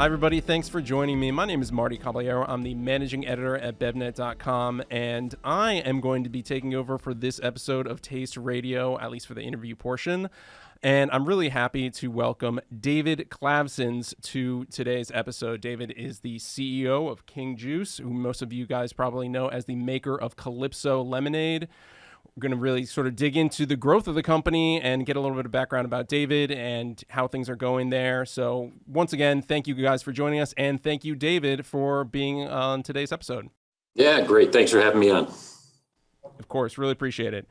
Hi, everybody. Thanks for joining me. My name is Marty Caballero. I'm the managing editor at BevNET.com, and I am going to be taking over for this episode of Taste Radio, at least for the interview portion. And I'm really happy to welcome David Klavsons to today's episode. David is the CEO of King Juice, who most of you guys probably know as the maker of Calypso lemonade. We're going to really sort of dig into the growth of the company and get a little bit of background about David and how things are going there. So once again, thank you guys for joining us. And thank you, David, for being on today's episode. Yeah, great. Thanks for having me on. Of course, really appreciate it.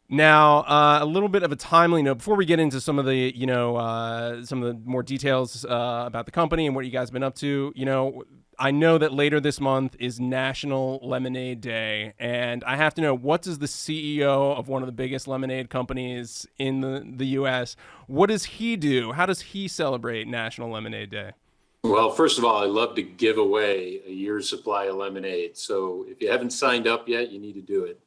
Now, a little bit of a timely note before we get into some of the, some of the more details about the company and what you guys have been up to. I know that later this month is National Lemonade Day, and I have to know, what does the CEO of one of the biggest lemonade companies in the U.S., what does he do? How does he celebrate National Lemonade Day? Well, first of all, I love to give away a year's supply of lemonade. So if you haven't signed up yet, you need to do it.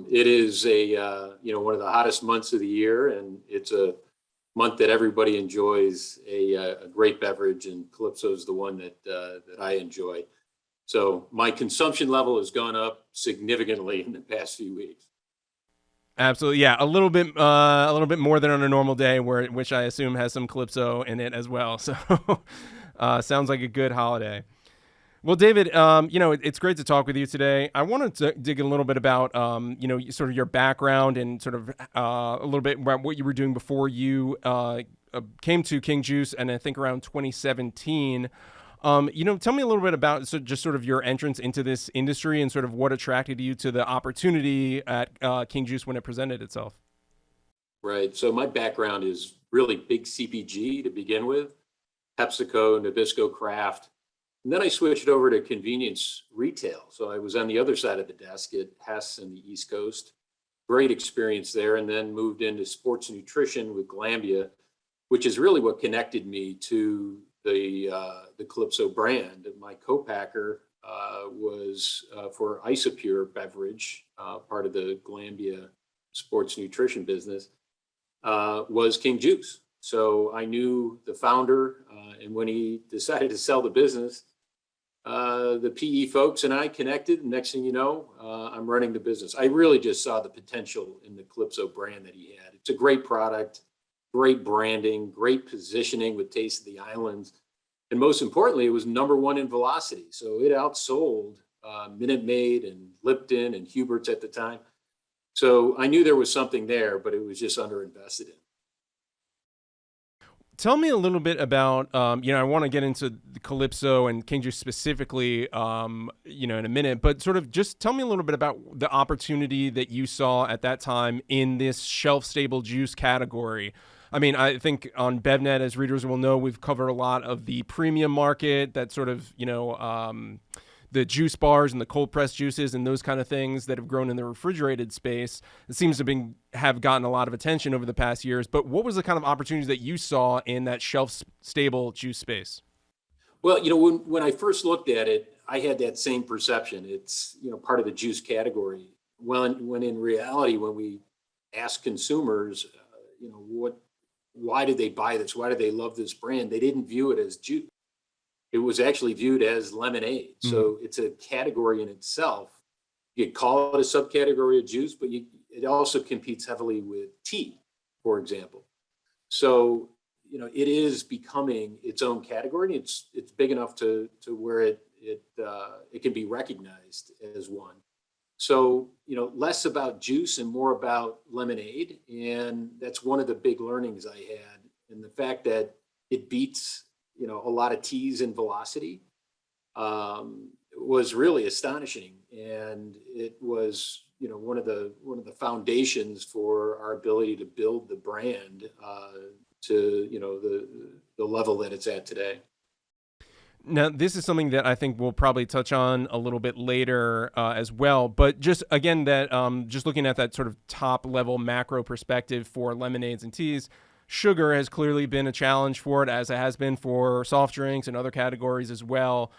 It is one of the hottest months of the year, and it's a month that everybody enjoys a great beverage, and Calypso is the one that I enjoy. So my consumption level has gone up significantly in the past few weeks. Absolutely, yeah, a little bit more than on a normal day, which I assume has some Calypso in it as well. So sounds like a good holiday. Well, David, it's great to talk with you today. I wanted to dig a little bit about, sort of your background and sort of a little bit about what you were doing before you came to King Juice, and I think around 2017. Tell me a little bit about just sort of your entrance into this industry and sort of what attracted you to the opportunity at King Juice when it presented itself. Right. So my background is really big CPG to begin with, PepsiCo, Nabisco Kraft. And then I switched over to convenience retail. So I was on the other side of the desk at Hess in the East Coast. Great experience there. And then moved into sports nutrition with Glanbia, which is really what connected me to the Calypso brand. My co-packer was for Isopure beverage, part of the Glanbia sports nutrition business, was King Juice. So I knew the founder, and when he decided to sell the business, the PE folks and I connected. And next thing you know, I'm running the business. I really just saw the potential in the Calypso brand that he had. It's a great product, great branding, great positioning with Taste of the Islands. And most importantly, it was number one in velocity. So it outsold Minute Maid and Lipton and Hubert's at the time. So I knew there was something there, but it was just underinvested in. Tell me a little bit about, I want to get into the Calypso and King Juice specifically, in a minute, but sort of just tell me a little bit about the opportunity that you saw at that time in this shelf-stable juice category. I mean, I think on BevNet, as readers will know, we've covered a lot of the premium market, that sort of, the juice bars and the cold pressed juices and those kind of things that have grown in the refrigerated space. It seems to have gotten a lot of attention over the past years. But what was the kind of opportunities that you saw in that shelf-stable juice space? Well, when I first looked at it, I had that same perception. It's, part of the juice category. When in reality, when we ask consumers, why did they buy this? Why do they love this brand? They didn't view it as juice. It was actually viewed as lemonade. Mm-hmm. So it's a category in itself. You could call it a subcategory of juice, but it also competes heavily with tea, for example. So, it is becoming its own category. It's big enough to where it can be recognized as one. So, less about juice and more about lemonade. And that's one of the big learnings I had. And the fact that it beats a lot of teas in velocity was really astonishing. And it was, one of the foundations for our ability to build the brand to, the level that it's at today. Now, this is something that I think we'll probably touch on a little bit later as well. But just again, that just looking at that sort of top level macro perspective for lemonades and teas, sugar has clearly been a challenge for it, as it has been for soft drinks and other categories as well.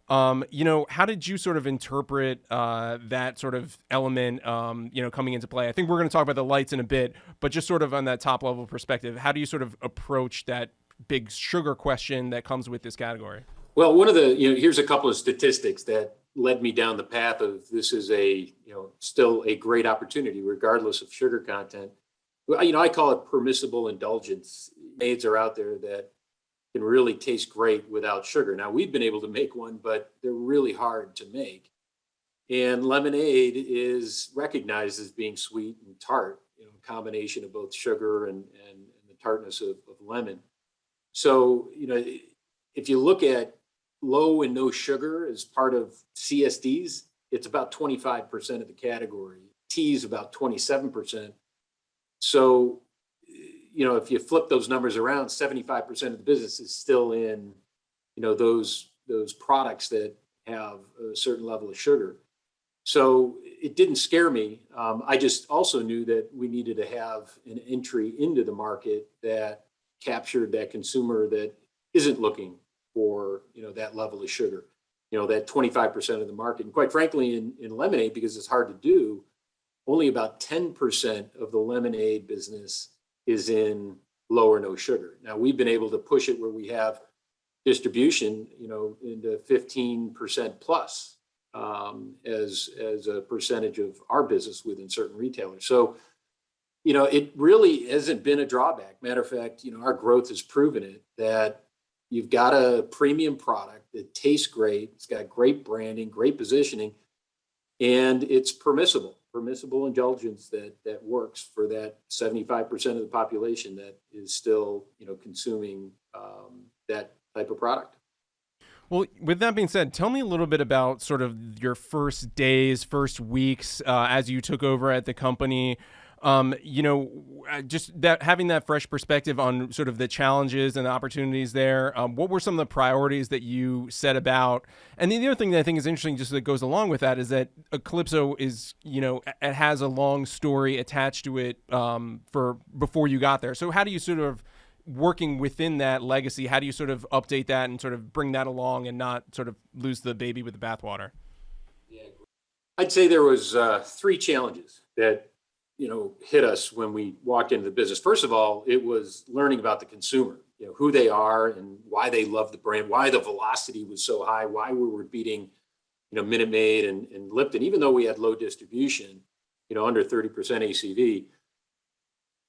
How did you sort of interpret that sort of element, coming into play? I think we're going to talk about the lights in a bit, but just sort of on that top level perspective, how do you sort of approach that big sugar question that comes with this category? Well, here's a couple of statistics that led me down the path of this is still a great opportunity regardless of sugar content. Well, I call it permissible indulgence. Aids are out there that can really taste great without sugar. Now, we've been able to make one, but they're really hard to make. And lemonade is recognized as being sweet and tart, a combination of both sugar and the tartness of lemon. So, if you look at low and no sugar as part of CSDs, it's about 25% of the category. Tea is about 27%. So, if you flip those numbers around, 75% of the business is still in, those products that have a certain level of sugar. So it didn't scare me. I just also knew that we needed to have an entry into the market that captured that consumer that isn't looking for, that level of sugar, that 25% of the market. And quite frankly, in lemonade, because it's hard to do, only about 10% of the lemonade business is in low or no sugar. Now, we've been able to push it where we have distribution, into 15% plus as a percentage of our business within certain retailers. So, it really hasn't been a drawback. Matter of fact, our growth has proven it, that you've got a premium product that tastes great. It's got great branding, great positioning, and it's permissible indulgence that works for that 75% of the population that is still, consuming that type of product. Well, with that being said, tell me a little bit about sort of your first days, first weeks as you took over at the company. Just that having that fresh perspective on sort of the challenges and the opportunities there. What were some of the priorities that you set about? And the other thing that I think is interesting, just that goes along with that, is that Calypso is, it has a long story attached to it for before you got there. So how do you sort of, working within that legacy, how do you sort of update that and sort of bring that along and not sort of lose the baby with the bathwater? Yeah, I'd say there was 3 challenges that hit us when we walked into the business. First of all, it was learning about the consumer, who they are and why they love the brand, why the velocity was so high, why we were beating, Minute Maid and Lipton, even though we had low distribution, under 30% ACV.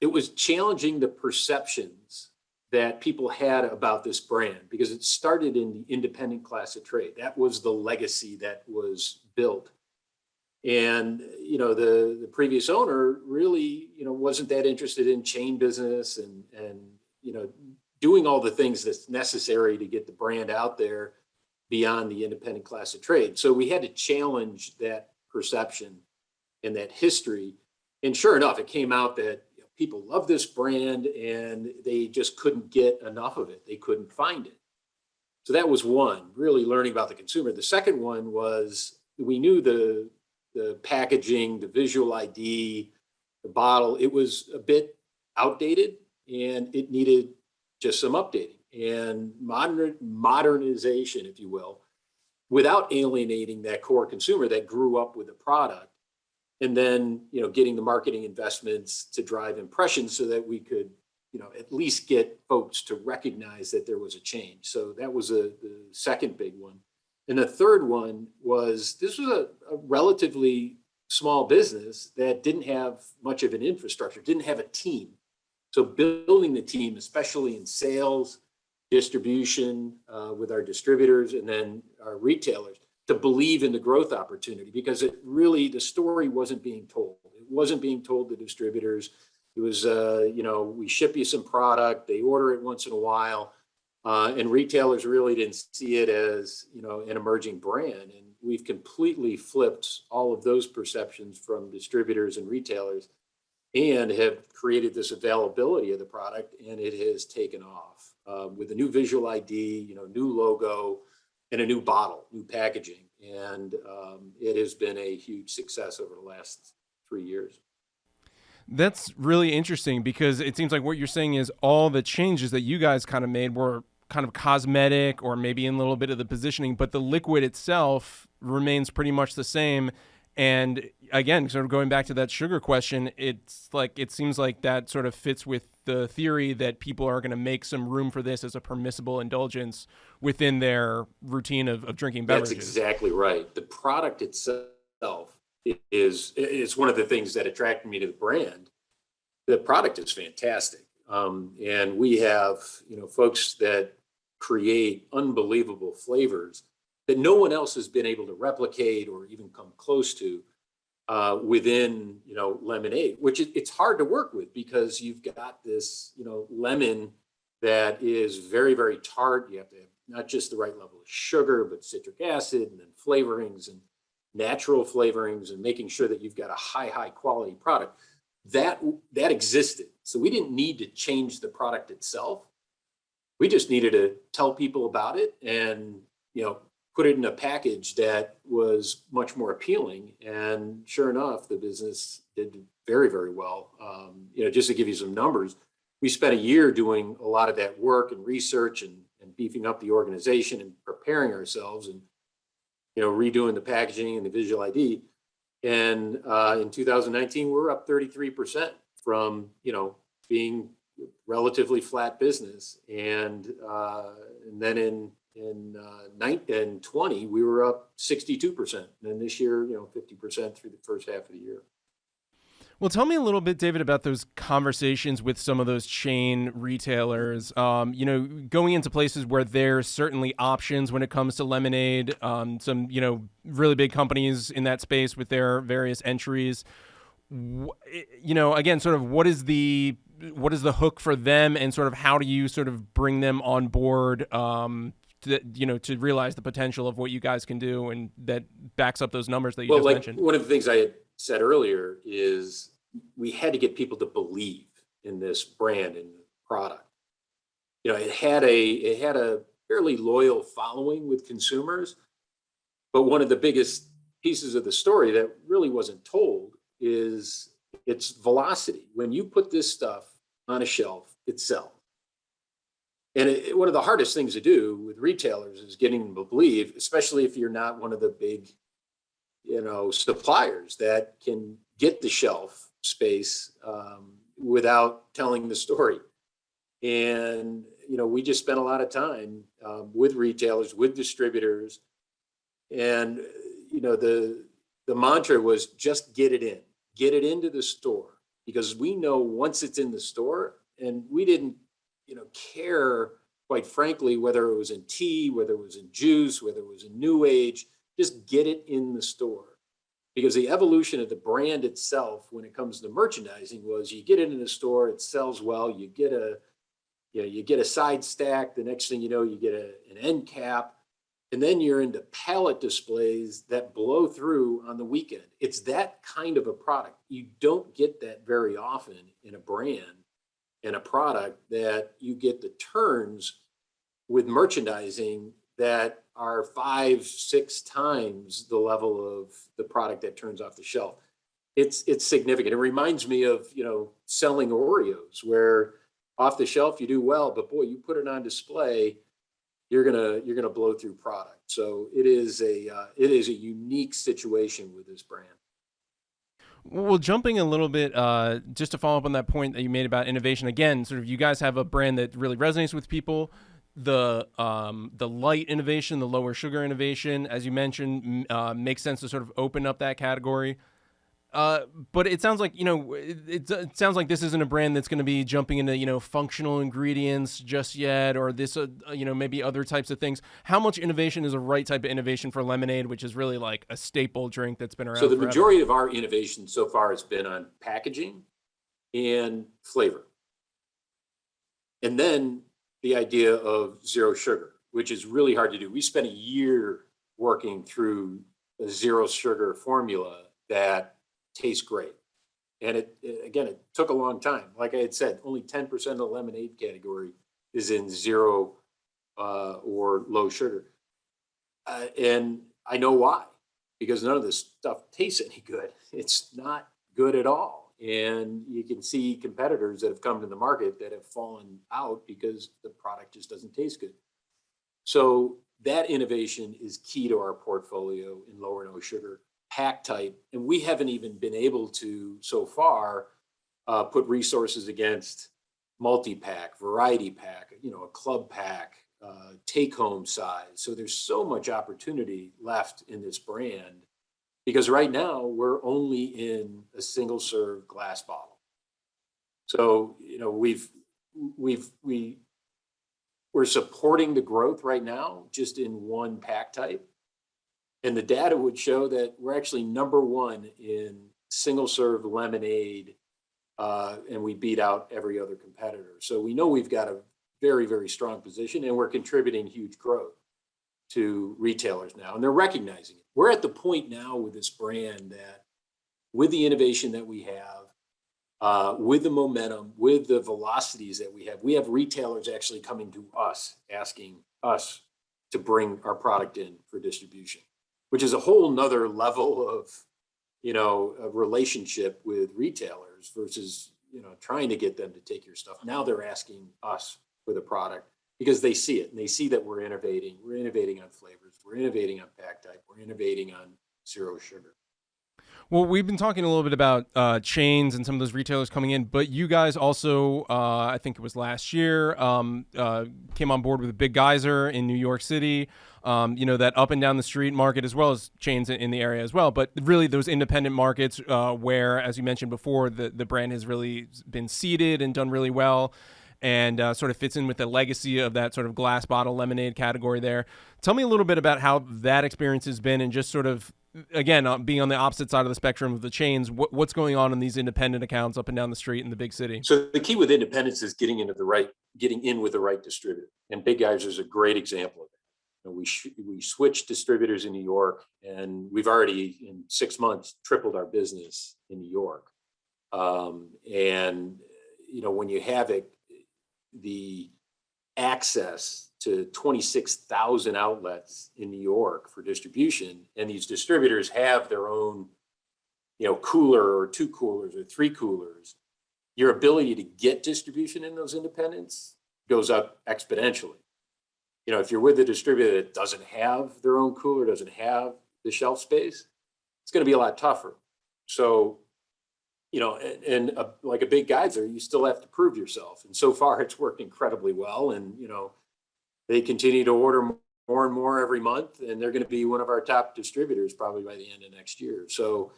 It was challenging the perceptions that people had about this brand because it started in the independent class of trade. That was the legacy that was built. And, the previous owner really, wasn't that interested in chain business and, doing all the things that's necessary to get the brand out there beyond the independent class of trade. So we had to challenge that perception and that history. And sure enough, it came out that people love this brand and they just couldn't get enough of it. They couldn't find it. So that was one, really learning about the consumer. The second one was we knew the packaging, the visual ID, the bottle, it was a bit outdated and it needed just some updating and modernization, if you will, without alienating that core consumer that grew up with the product. And then, getting the marketing investments to drive impressions so that we could, at least get folks to recognize that there was a change. So that was the second big one. And the third one was, this was a relatively small business that didn't have much of an infrastructure, didn't have a team. So building the team, especially in sales, distribution with our distributors and then our retailers, to believe in the growth opportunity, because the story wasn't being told. It wasn't being told to distributors. It was, we ship you some product, they order it once in a while. And retailers really didn't see it as, an emerging brand. And we've completely flipped all of those perceptions from distributors and retailers and have created this availability of the product. And it has taken off with a new visual ID, new logo and a new bottle, new packaging. And it has been a huge success over the last 3 years. That's really interesting because it seems like what you're saying is all the changes that you guys kind of made were kind of cosmetic or maybe in a little bit of the positioning, but the liquid itself remains pretty much the same. And again, sort of going back to that sugar question, it's like it seems like that sort of fits with the theory that people are going to make some room for this as a permissible indulgence within their routine of drinking That's beverages. exactly right. The product itself is one of the things that attracted me to the brand. The product is fantastic. And we have, folks that create unbelievable flavors that no one else has been able to replicate or even come close to within, lemonade, which it's hard to work with because you've got this, lemon that is very, very tart. You have to have not just the right level of sugar, but citric acid and then flavorings and natural flavorings and making sure that you've got a high quality product. That existed. So we didn't need to change the product itself. We just needed to tell people about it and, put it in a package that was much more appealing. And sure enough, the business did very, very well. Just to give you some numbers, we spent a year doing a lot of that work and research and beefing up the organization and preparing ourselves and, redoing the packaging and the visual ID. And in 2019, we're up 33% from, being relatively flat business. And then in 20, we were up 62%. And then this year, 50% through the first half of the year. Well, tell me a little bit, David, about those conversations with some of those chain retailers. Going into places where there's certainly options when it comes to lemonade. Some, really big companies in that space with their various entries. Again, sort of what is the hook for them, and sort of how do you sort of bring them on board? To realize the potential of what you guys can do, and that backs up those numbers that you just mentioned. One of the things I had said earlier is we had to get people to believe in this brand and product. It had a fairly loyal following with consumers, but one of the biggest pieces of the story that really wasn't told is its velocity. When you put this stuff on a shelf, it sells. And one of the hardest things to do with retailers is getting them to believe, especially if you're not one of the big, suppliers that can get the shelf space without telling the story. And, we just spent a lot of time with retailers, with distributors. And, the mantra was just get it into the store, because we know once it's in the store, and we didn't, care, quite frankly, whether it was in tea, whether it was in juice, whether it was in new age, just get it in the store. Because the evolution of the brand itself, when it comes to merchandising, was you get it in the store, it sells well, you get a side stack, the next thing you know, you get an end cap, and then you're into pallet displays that blow through on the weekend. It's that kind of a product. You don't get that very often in a brand and a product that you get the turns with merchandising that are 5-6 times the level of the product that turns off the shelf. It's significant. It reminds me of, selling Oreos, where off the shelf you do well, but boy, you put it on display, you're gonna blow through product. So it is a unique situation with this brand. Well, jumping a little bit, just to follow up on that point that you made about innovation, again, sort of you guys have a brand that really resonates with people. The light innovation, the lower sugar innovation, as you mentioned, makes sense to sort of open up that category. But it sounds like, it sounds like this isn't a brand that's going to be jumping into, functional ingredients just yet, or this, maybe other types of things. How much innovation is a right type of innovation for lemonade, which is really like a staple drink that's been around So the forever? majority of our innovation so far has been on packaging and flavor. And then the idea of zero sugar, which is really hard to do. We spent a year working through a zero sugar formula that tastes great. And it took a long time. Like I had said, only 10% of the lemonade category is in zero or low sugar. And I know why, because none of this stuff tastes any good. It's not good at all. And you can see competitors that have come to the market that have fallen out because the product just doesn't taste good. So that innovation is key to our portfolio in low or no sugar. pack type, and we haven't even been able to so far put resources against multi-pack, variety pack, a club pack, take home size. So there's so much opportunity left in this brand because right now we're only in a single serve glass bottle. So, we're supporting the growth right now just in one pack type. And the data would show that we're actually number one in single serve lemonade, and we beat out every other competitor. So we know we've got a very, very strong position, and we're contributing huge growth to retailers now, and they're recognizing it. We're at the point now with this brand that with the innovation that we have, with the momentum, with the velocities that we have retailers actually coming to us, asking us to bring our product in for distribution, which is a whole nother level of, a relationship with retailers versus, trying to get them to take your stuff. Now they're asking us for the product because they see it and they see that we're innovating. We're innovating on flavors. We're innovating on pack type. We're innovating on zero sugar. Well, we've been talking a little bit about chains and some of those retailers coming in, but you guys also, I think it was last year, came on board with a Big Geyser in New York City, that up and down the street market, as well as chains in the area as well. But really those independent markets where, as you mentioned before, the brand has really been seeded and done really well, and sort of fits in with the legacy of that sort of glass bottle lemonade category there. Tell me a little bit about how that experience has been, and just sort of, again, being on the opposite side of the spectrum of the chains, what's going on in these independent accounts up and down the street in the big city? So the key with independence is getting in with the right distributor. And Big Geyser is a great example of that. We switched distributors in New York, and we've already in 6 months tripled our business in New York. When you have the access to 26,000 outlets in New York for distribution, and these distributors have their own, cooler or 2 coolers or 3 coolers, your ability to get distribution in those independents goes up exponentially. If you're with a distributor that doesn't have their own cooler, doesn't have the shelf space, it's going to be a lot tougher. So, like a Big Geyser, you still have to prove yourself. And so far it's worked incredibly well. And, they continue to order more and more every month, and they're going to be one of our top distributors probably by the end of next year. So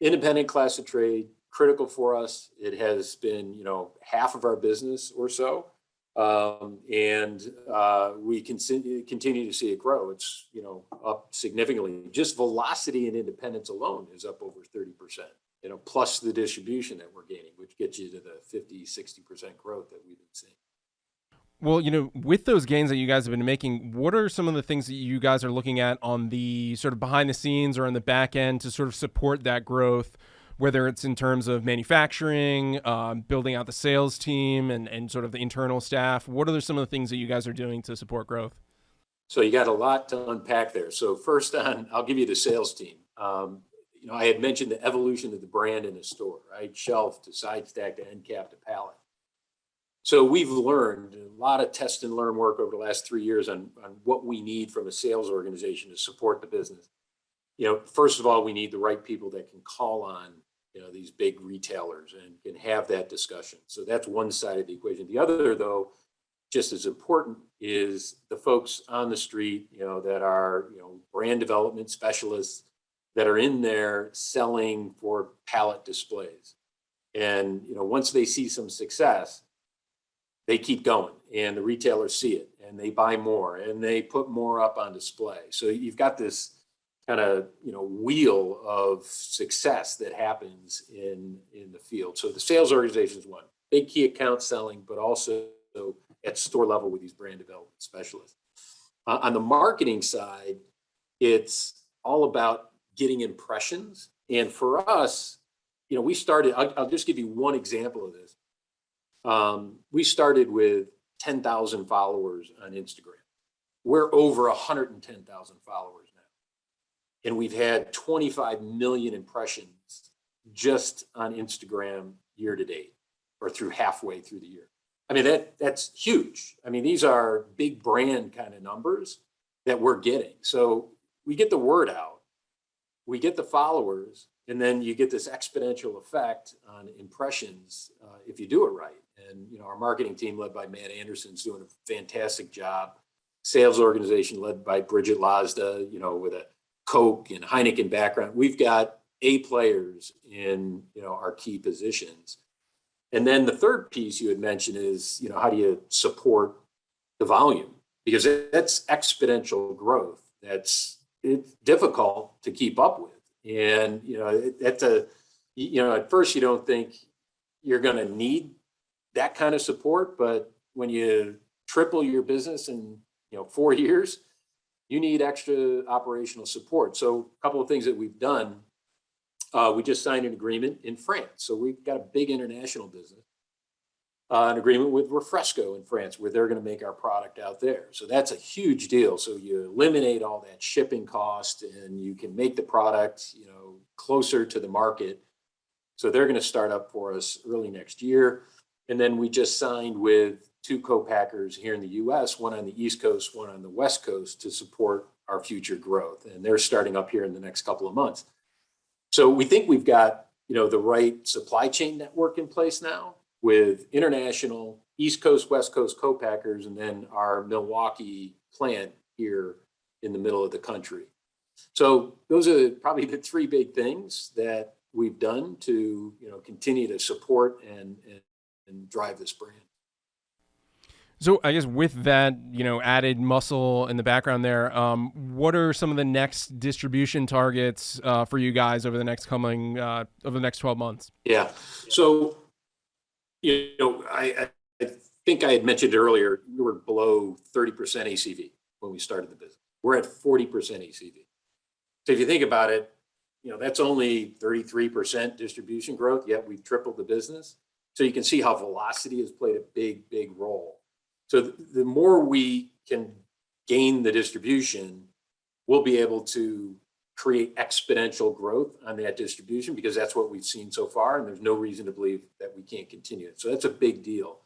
independent class of trade, critical for us. It has been, half of our business or so. We continue to see it grow. It's, up significantly. Just velocity and independence alone is up over 30%, plus the distribution that we're gaining, which gets you to the 50-60% growth that we've been seeing. Well, with those gains that you guys have been making, what are some of the things that you guys are looking at on the sort of behind the scenes or on the back end to sort of support that growth, whether it's in terms of manufacturing, building out the sales team and sort of the internal staff? What are some of the things that you guys are doing to support growth? So you got a lot to unpack there. So first I'll give you the sales team. I had mentioned the evolution of the brand in a store, right? Shelf to side stack to end cap to pallet. So we've learned a lot of test and learn work over the last 3 years on what we need from a sales organization to support the business. First of all, we need the right people that can call on, these big retailers and can have that discussion. So that's one side of the equation. The other, though, just as important, is the folks on the street, that are, brand development specialists that are in there selling for pallet displays. And, once they see some success, they keep going, and the retailers see it and they buy more and they put more up on display. So you've got this kind of, wheel of success that happens in the field. So the sales organization is one, big key account selling, but also at store level with these brand development specialists. On the marketing side, it's all about getting impressions. And for us, we started, I'll just give you one example of this. We started with 10,000 followers on Instagram. We're over 110,000 followers now. And we've had 25 million impressions just on Instagram year to date, or through halfway through the year. I mean, that's huge. I mean, these are big brand kind of numbers that we're getting. So we get the word out. we get the followers, and then you get this exponential effect on impressions if you do it right. And our marketing team, led by Matt Anderson, is doing a fantastic job. Sales organization led by Bridget Lazda, with a Coke and Heineken background. We've got A players in our key positions. And then the third piece you had mentioned is how do you support the volume, because that's exponential growth. It's difficult to keep up with. And, at first you don't think you're going to need that kind of support, but when you triple your business in, 4 years, you need extra operational support. So a couple of things that we've done, we just signed an agreement in France. So we've got a big international business, an agreement with Refresco in France, where they're going to make our product out there. So that's a huge deal. So you eliminate all that shipping cost, and you can make the product, closer to the market. So they're going to start up for us early next year. And then we just signed with 2 co-packers here in the US, one on the East Coast, one on the West Coast, to support our future growth. And they're starting up here in the next couple of months. So we think we've got, the right supply chain network in place now, with international East Coast, West Coast co-packers, and then our Milwaukee plant here in the middle of the country. So those are probably the 3 big things that we've done to, continue to support and drive this brand. So I guess with that, added muscle in the background there, what are some of the next distribution targets for you guys over the next over the next 12 months? Yeah. So, I think I had mentioned earlier, we were below 30% ACV when we started the business. We're at 40% ACV. So if you think about it, that's only 33% distribution growth, yet we've tripled the business. So you can see how velocity has played a big, big role. So the more we can gain the distribution, we'll be able to create exponential growth on that distribution, because that's what we've seen so far, and there's no reason to believe that we can't continue it. So that's a big deal.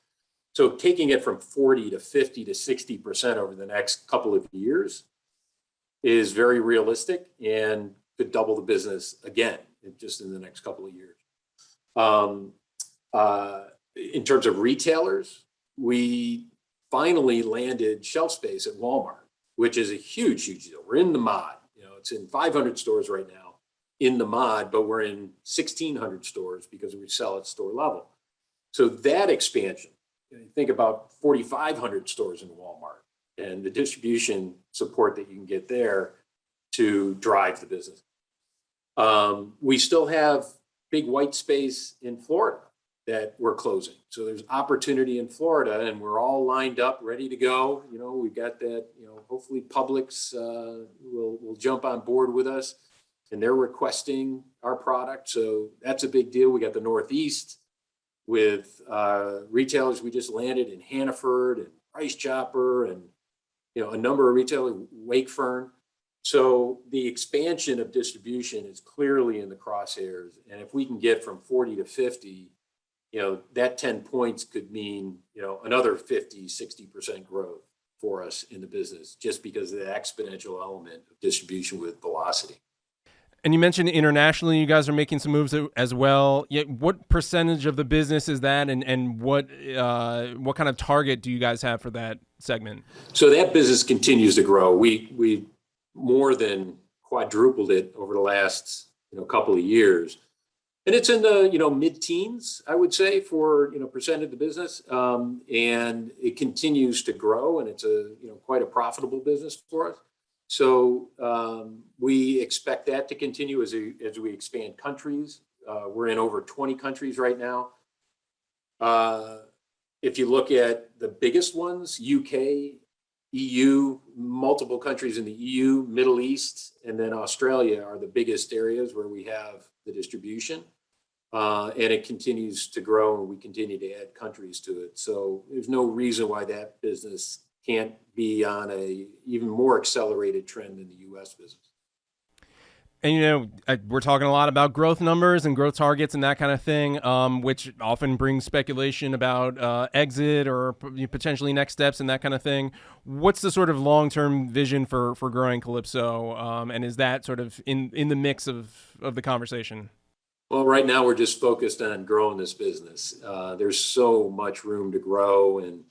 So taking it from 40 to 50 to 60% over the next couple of years is very realistic, and could double the business again just in the next couple of years. In terms of retailers, we finally landed shelf space at Walmart, which is a huge, huge deal. We're in the mod. It's in 500 stores right now in the mod, but we're in 1,600 stores because we sell at store level. So that expansion, think about 4,500 stores in Walmart and the distribution support that you can get there to drive the business. We still have big white space in Florida that we're closing. So there's opportunity in Florida, and we're all lined up, ready to go. We've got that, hopefully Publix will jump on board with us, and they're requesting our product. So that's a big deal. We got the Northeast with retailers. We just landed in Hannaford and Price Chopper and, a number of retailers, Wakefern. So the expansion of distribution is clearly in the crosshairs. And if we can get from 40 to 50, that 10 points could mean, another 50, 60% growth for us in the business, just because of the exponential element of distribution with velocity. And you mentioned internationally, you guys are making some moves as well. Yet, what percentage of the business is that, and what kind of target do you guys have for that segment? So that business continues to grow. We more than quadrupled it over the last couple of years. And it's in the mid-teens, I would say, for percent of the business, and it continues to grow, and it's a quite a profitable business for us. So we expect that to continue as we expand countries. We're in over 20 countries right now. If you look at the biggest ones, UK, EU, multiple countries in the EU, Middle East, and then Australia are the biggest areas where we have the distribution. And it continues to grow, and we continue to add countries to it. So there's no reason why that business can't be on a even more accelerated trend than the U.S. business. And we're talking a lot about growth numbers and growth targets and that kind of thing, which often brings speculation about exit or potentially next steps and that kind of thing. What's the sort of long-term vision for growing Calypso, and is that sort of in the mix of the conversation? Well, right now we're just focused on growing this business. There's so much room to grow, and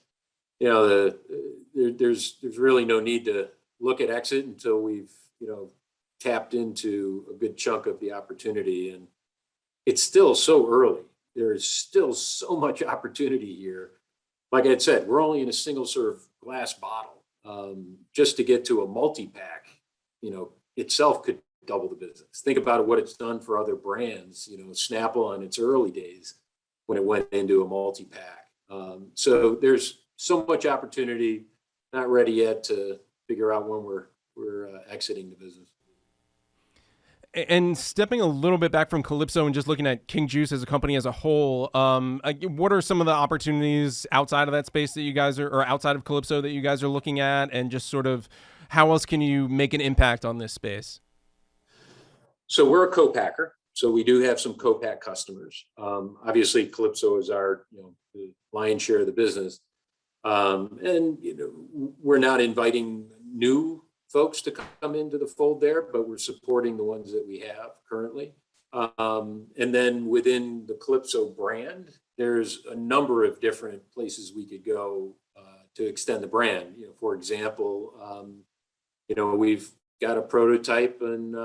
there's really no need to look at exit until we've tapped into a good chunk of the opportunity. And it's still so early. There is still so much opportunity here. Like I had said, we're only in a single serve glass bottle. Just to get to a multi-pack, itself could double the business. Think about what it's done for other brands, Snapple in its early days when it went into a multi-pack. So there's so much opportunity, not ready yet to figure out when we're exiting the business. And stepping a little bit back from Calypso and just looking at King Juice as a company as a whole, what are some of the opportunities outside of that space that you guys are, or outside of Calypso that you guys are looking at, and just sort of how else can you make an impact on this space? So we're a co-packer. So we do have some co-pack customers. Obviously, Calypso is our the lion's share of the business, and we're not inviting new folks to come into the fold there, but we're supporting the ones that we have currently. And then within the Calypso brand, there's a number of different places we could go to extend the brand. For example, we've got a prototype in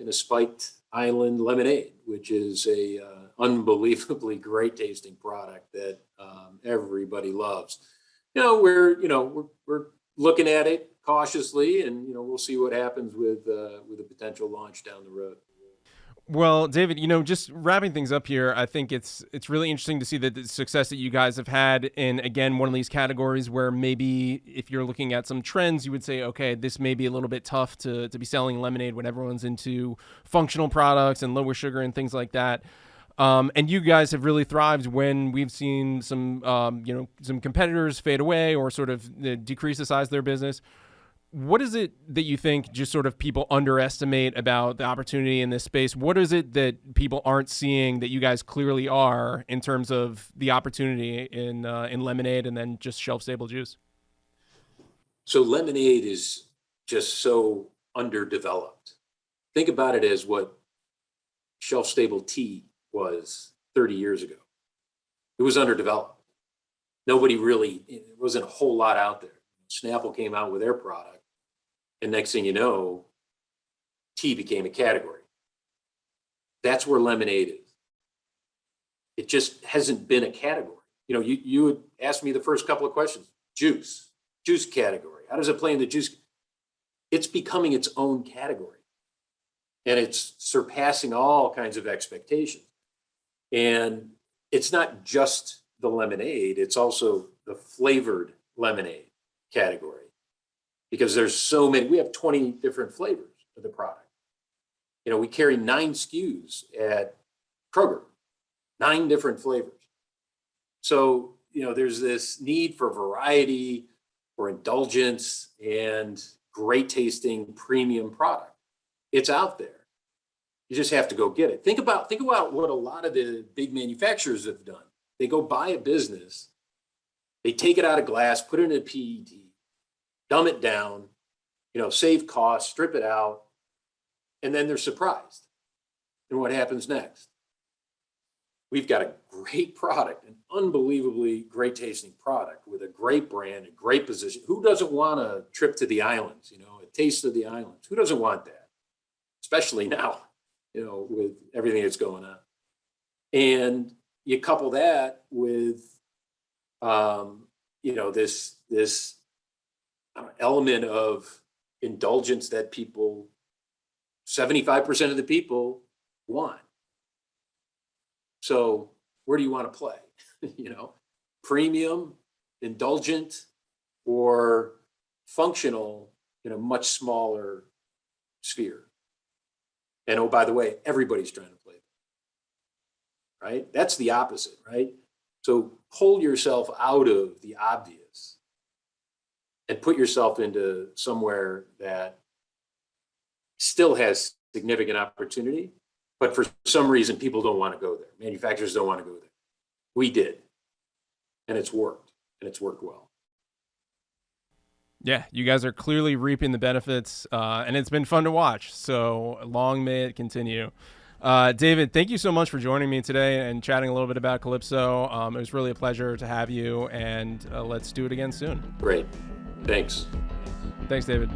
a spiked island lemonade, which is a unbelievably great tasting product that everybody loves. We're looking at it cautiously, and we'll see what happens with a potential launch down the road. Well, David, just wrapping things up here, I think it's really interesting to see the success that you guys have had in, again, one of these categories where maybe if you're looking at some trends, you would say, okay, this may be a little bit tough to be selling lemonade when everyone's into functional products and lower sugar and things like that. And you guys have really thrived when we've seen some competitors fade away or sort of decrease the size of their business. What is it that you think just sort of people underestimate about the opportunity in this space? What is it that people aren't seeing that you guys clearly are in terms of the opportunity in lemonade and then just shelf-stable juice? So lemonade is just so underdeveloped. Think about it as what shelf-stable tea was 30 years ago. It was underdeveloped. It wasn't a whole lot out there. Snapple came out with their product. And next thing you know, tea became a category. That's where lemonade is. It just hasn't been a category. You would ask me the first couple of questions. Juice category. How does it play in the juice? It's becoming its own category. And it's surpassing all kinds of expectations. And it's not just the lemonade, it's also the flavored lemonade category. Because there's so many, we have 20 different flavors of the product. We carry 9 SKUs at Kroger, 9 different flavors. So, there's this need for variety, for indulgence, and great tasting premium product. It's out there. You just have to go get it. Think about what a lot of the big manufacturers have done. They go buy a business, they take it out of glass, put it in a PET, dumb it down, save costs, strip it out, and then they're surprised. And what happens next? We've got a great product, an unbelievably great tasting product with a great brand, a great position. Who doesn't want a trip to the islands, a taste of the islands? Who doesn't want that? Especially now, with everything that's going on. And you couple that with, this element of indulgence that 75% of the people want. So where do you want to play? Premium, indulgent, or functional in a much smaller sphere. And oh, by the way, everybody's trying to play that, right? That's the opposite, right? So pull yourself out of the obvious and put yourself into somewhere that still has significant opportunity, but for some reason, people don't want to go there. Manufacturers don't want to go there. We did, and it's worked well. Yeah, you guys are clearly reaping the benefits, and it's been fun to watch. So long may it continue. David, thank you so much for joining me today and chatting a little bit about Calypso. It was really a pleasure to have you, and let's do it again soon. Great. Thanks. Thanks, David.